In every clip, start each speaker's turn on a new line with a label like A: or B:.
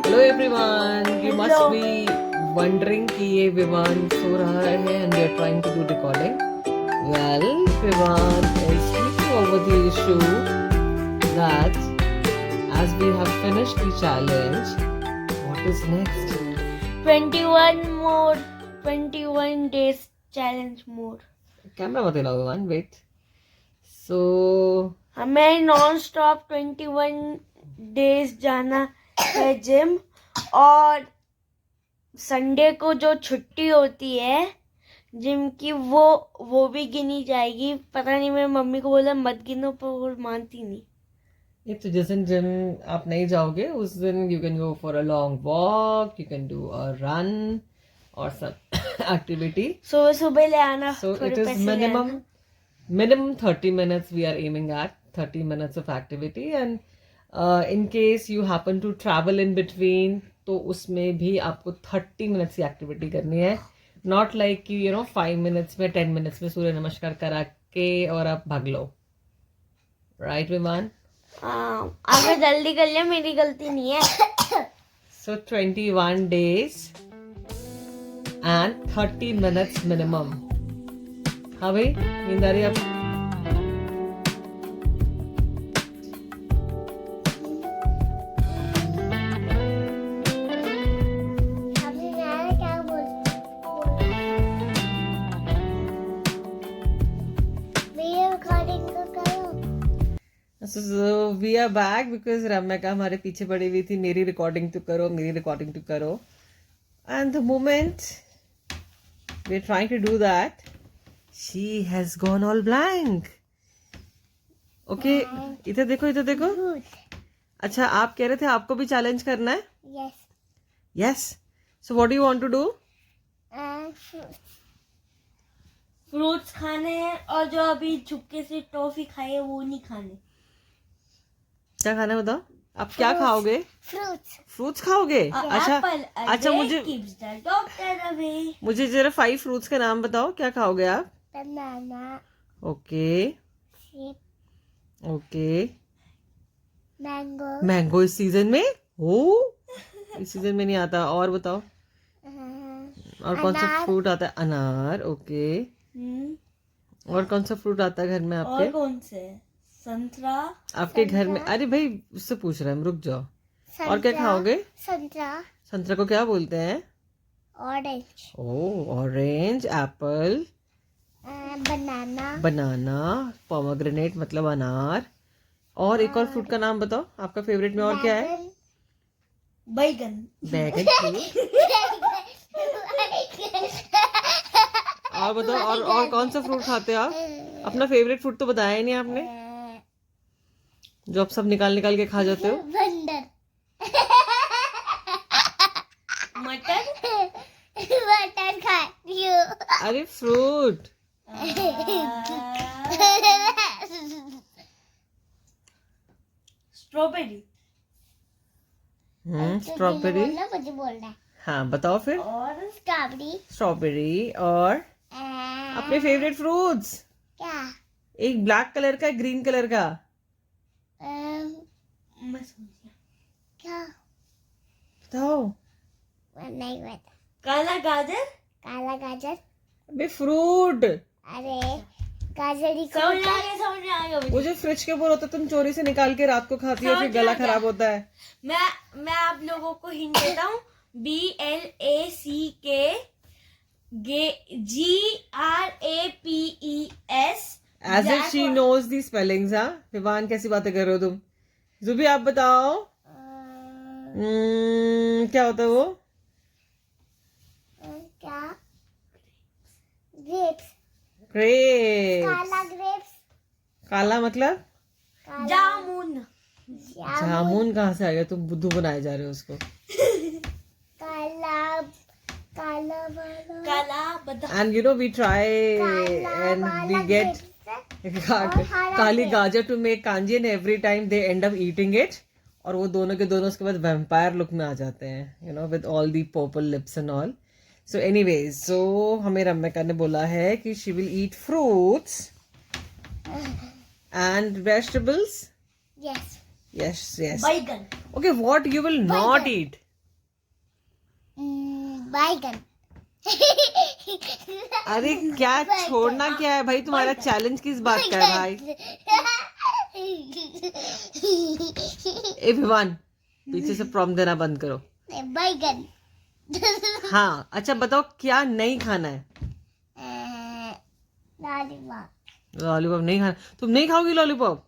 A: Hello everyone, you must be wondering कि ये विवान सो रहा है and we are trying to do recording. Well, Vivaan is speaking over the issue that as we have finished the challenge, what is next?
B: 21 days challenge more.
A: Camera मत हिलाओ Vivaan, wait. सो
B: हमें non stop 21 days जाना है gym, और Sunday को जो छुट्टी होती है जिम की वो भी गिनी जाएगी. पता नहीं, मैं मम्मी को बोला मत गिनो, पर वो मानती नहीं.
A: ये तो जिस दिन जिम आप नहीं जाओगे उस दिन you can go for a long walk, you can do a run और सम एक्टिविटी.
B: सुबह सुबह ले आना.
A: So
B: थोड़े
A: it is
B: पैसे ले आना.
A: minimum 30 minutes we are aiming at, 30 minutes of activity. And in case you happen to travel in between, तो उसमें भी आपको 30 minutes की एक्टिविटी करनी है. Not like कि 5 minutes में 10 minutes में सूर्य नमस्कार करा के और आप भाग लो. Right, विमान?
B: आगे जल्दी कर लिया, मेरी गलती नहीं है.
A: So 21 days and 30 minutes minimum. हाँ भाई, नींद आ रही है आपको? So we are back because रम्या हमारे पीछे पड़ी हुई थी, मेरी रिकॉर्डिंग तो करो. And the moment we're trying to do that, she has gone all blank. Okay, इधर देखो. अच्छा, आप कह रहे थे आपको भी चैलेंज करना है? Yes. So what do you want to do?
B: Fruits खाने हैं, और जो अभी चुपके से टॉफी खाई है वो नहीं खाने.
A: क्या खाना है बताओ? आप क्या खाओगे? फ्रूट्स खाओगे? अच्छा, मुझे जरा 5 फ्रूट्स का नाम बताओ. क्या खाओगे आप?
B: बनाना,
A: ओके. मैंगो इस सीजन में? इस सीजन में नहीं आता. और बताओ, और कौन सा फ्रूट आता है? अनार. ओके. और कौन सा फ्रूट आता है घर में आपके?
B: और कौन से? संतरा. आपके
A: घर में? अरे भाई, उससे पूछ रहे हैं, रुक जाओ. और क्या खाओगे? संतरा को क्या बोलते हैं?
B: ऑरेंज.
A: ऑरेंज. एप्पल. बनाना. पोमोग्रेनेट मतलब अनार. और एक और फ्रूट का नाम बताओ आपका फेवरेट में. और क्या है?
B: बैगन.
A: और बताओ, और कौन सा फ्रूट खाते हो आप? अपना फेवरेट फ्रूट तो बताया ही नहीं आपने, जो आप सब निकाल के खा जाते हो.
B: मटर खाती हूँ.
A: अरे फ्रूट.
B: स्ट्रॉबेरी.
A: स्ट्रॉबेरी.
B: मुझे बोलना है.
A: हाँ बताओ फिर.
B: और
A: स्ट्रॉबेरी. और अपने फेवरेट फ्रूट्स.
B: क्या?
A: एक ब्लैक कलर का, ग्रीन कलर का.
B: मैं समझ क्या
A: बताओ.
B: नहीं पता. काला गाजर.
A: अबे फ्रूट.
B: अरे गाजर ही समझ आ गया.
A: वो जो फ्रिज के ऊपर होता है, तुम चोरी से निकाल के रात को खाती हो, फिर गला खराब होता है.
B: मैं आप लोगों को हिंट देता हूँ. BLACK GRAPES.
A: As if she knows the spellings. हाँ विवान, कैसी बातें कर रहे हो तुम? जुबी आप बताओ. क्या होता है वो?
B: क्या? ग्रेप्स. काला ग्रेप्स.
A: काला मतलब?
B: जामुन.
A: कहाँ से आ गया? तुम बुद्धू बनाए जा रहे हो उसको.
B: काला बादाम.
A: And we try and we get काली गाजर to make kanji, and every time they end up eating it. और वो दोनों के दोनों उसके बाद वैम्पायर लुक में आ जाते हैं, with all the purple lips and all. So anyways, so हमें रम्या ने बोला है कि she will eat fruits and vegetables.
B: Yes.
A: Yes.
B: Baigan.
A: Okay, what you will not eat?
C: बैगन
A: अरे क्या छोड़ना क्या है भाई, तुम्हारा चैलेंज किस बात का है भाई? ए विवान, पीछे से प्रॉम्प्ट देना बंद करो।
C: बैगन
A: हाँ अच्छा बताओ क्या नहीं खाना है?
C: लॉलीपॉप
A: लॉलीपॉप नहीं खाना। तुम नहीं खाओगी lollipop?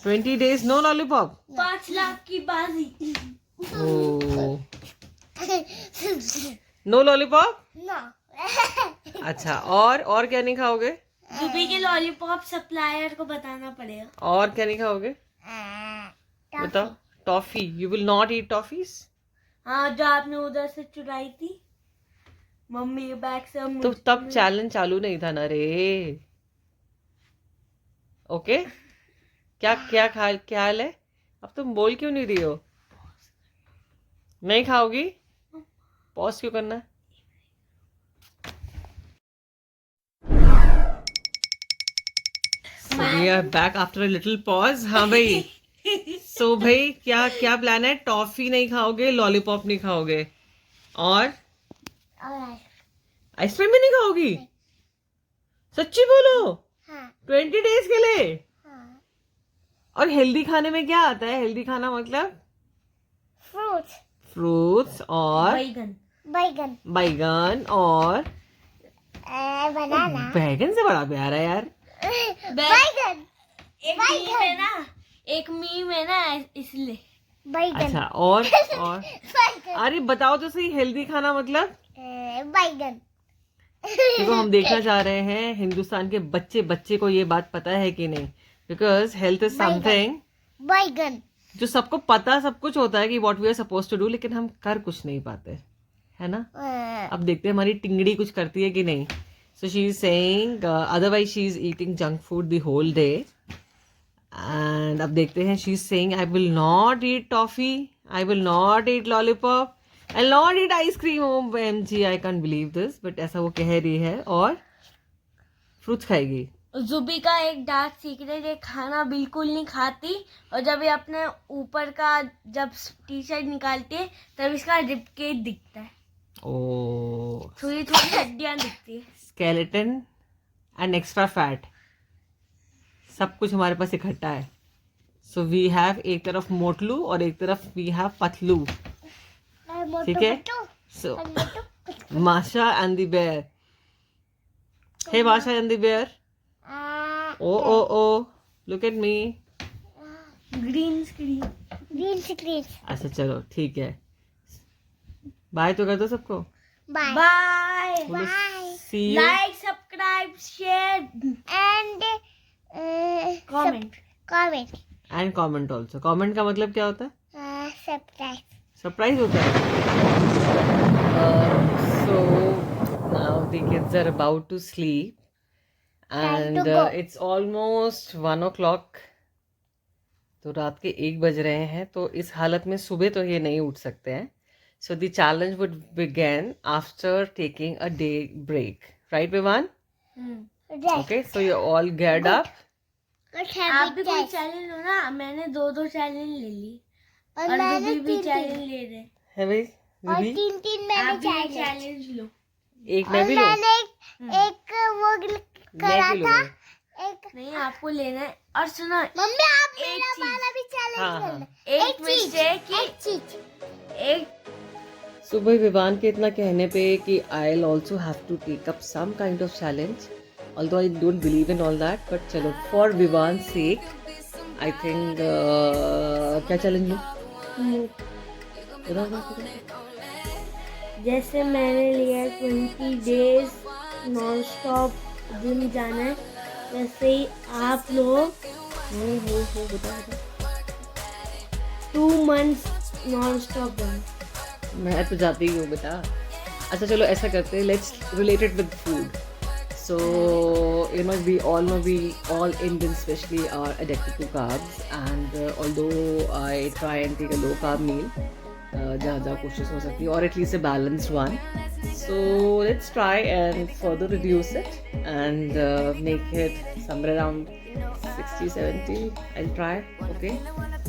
A: 20 days no lollipop.
B: 5 lakh की बाजी।
A: No lollipop.
C: नो
A: अच्छा और क्या नहीं खाओगे?
B: जुबी के लॉलीपॉप सप्लायर को बताना पड़ेगा।
A: और क्या नहीं खाओगे बताओ? Toffee. You will not eat toffees?
B: हाँ, जो आपने उधर से चुराई थी मम्मी के बैग से।
A: तो तब चैलेंज चालू नहीं था ना रे। ओके क्या क्या ख्याल है? अब तुम बोल क्यों नहीं रही हो? नहीं खाओगी? पॉज क्यों करना है? So we are back after a little pause. हाँ भाई, सो भाई क्या क्या प्लान है? टॉफी नहीं खाओगे, लॉलीपॉप नहीं खाओगे, और आइसक्रीम भी नहीं खाओगी? सच्ची बोलो?
C: हाँ
A: 20 days के लिए?
C: हाँ
A: और हेल्दी खाने में क्या आता है? हेल्दी खाना मतलब फ्रूट्स और
B: बैगन।
C: बैगन
A: बैगन और
C: बनाना
A: बैगन से बड़ा प्यार है यार।
C: बैगन
B: एक मीम है ना इसलिए।
C: बैगन
A: अच्छा और
C: बैगन
A: अरे बताओ तो सही, हेल्दी खाना मतलब?
C: बैगन
A: देखो हम देखना चाह रहे हैं हिंदुस्तान के बच्चे को ये बात पता है कि नहीं, बिकॉज हेल्थ इज समथिंग
C: बैगन
A: जो सबको पता सब कुछ होता है कि what we are suppose to do, लेकिन हम कर कुछ नहीं पाते, है ना? अब देखते हैं हमारी टिंगड़ी कुछ करती है कि नहीं। So she is saying otherwise she is eating junk food the whole day, and अब देखते हैं she is saying I will not eat toffee, I will not eat lollipop, I not eat ice cream. OMG I can't believe this, but ऐसा वो कह रही है। और fruits खाएगी।
B: जुबी का एक डार्क सीक्रेट, ये खाना बिल्कुल नहीं खाती, और जब ये अपने ऊपर का जब टी शर्ट निकालती है तब इसका रिबकेज दिखता है,
A: ओ
B: थोड़ी थोड़ी हड्डियां दिखती है।
A: स्केलेटन एंड एक्स्ट्रा फैट, सब कुछ हमारे पास इकट्ठा है। सो वी हैव एक तरफ मोटलू और एक तरफ वी हैव पतलू, ठीक है? सो माशा and the bear. Hey Masha and the bear, oh look at me.
B: Green screen.
A: अच्छा चलो ठीक है, बाय तो कर दो सबको।
B: Bye.
A: See you
B: like, subscribe, share
C: and
B: comment.
A: And comment also. Comment का मतलब क्या होता है? सरप्राइज होता है। So now the kids are about to sleep and
C: Time to go.
A: it's almost 1 o'clock. तो रात के 1 बज रहे हैं, तो इस हालत में सुबह तो ये नहीं उठ सकते हैं. So the challenge would begin after taking a day break. Right, Vivan? Okay, so you're all geared up.
B: आप भी कोई चैलेंज लो ना, मैंने 2 चैलेंज ले ली और
C: मैंने
B: भी चैलेंज ले रहे।
A: है भाई?
C: और
A: दीदी?
C: 3 मैंने
B: आप भी
C: चैलेंज
B: चैलेंज लो।
A: एक मैं भी लूं?
C: मैंने एक वो करा
A: मैं भी
C: था,
A: लूंगा।
C: एक
B: नहीं, आपको लेना है। और सुनो,
C: मम्मी आप
B: एक
C: मेरा
B: चीज।
C: वाला भी चैलेंज
A: हाँ, हाँ।
C: करना।
B: एक मिस्टेक
C: एक चीज
B: एक
A: सुबह विवान के इतना कहने पे कि I'll also have to take up some kind of challenge, although I don't believe in all that, but चलो for Vivan's sake I think क्या चैलेंज लूं?
B: जैसे मैंने लिया 20 डेज नॉन स्टॉप जिम जाना है, वैसे ही आप लोग 2 months नॉन स्टॉप जाना।
A: मैं तो जाती ही हूँ बेटा। अच्छा चलो ऐसा करते हैं, let's relate it with food. So you know we all Indians especially are addicted to carbs, and although I try and take a low carb meal, ज़्यादा कोशिश हो सकती है, or at least a balanced one. So let's try and further reduce it and make it somewhere around 60-70. I'll try. Okay.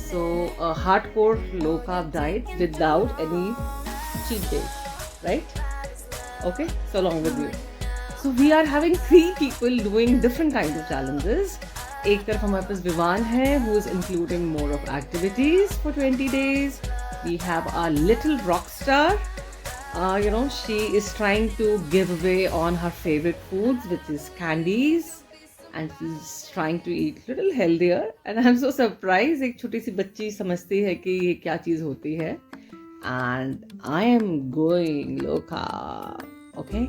A: So a hardcore low carb diet without any cheat days, right? Okay, so along with you. So we are having 3 people doing different kinds of challenges. एक तरफ हमारे पास विवान है, who is including more of activities for 20 days. We have our little rock star. She is trying to give away on her favorite foods, which is candies, and she's trying to eat little healthier. And I'm so surprised, एक छोटी सी बच्ची समझती है कि ये क्या चीज़ होती है. And I am going loca. Okay.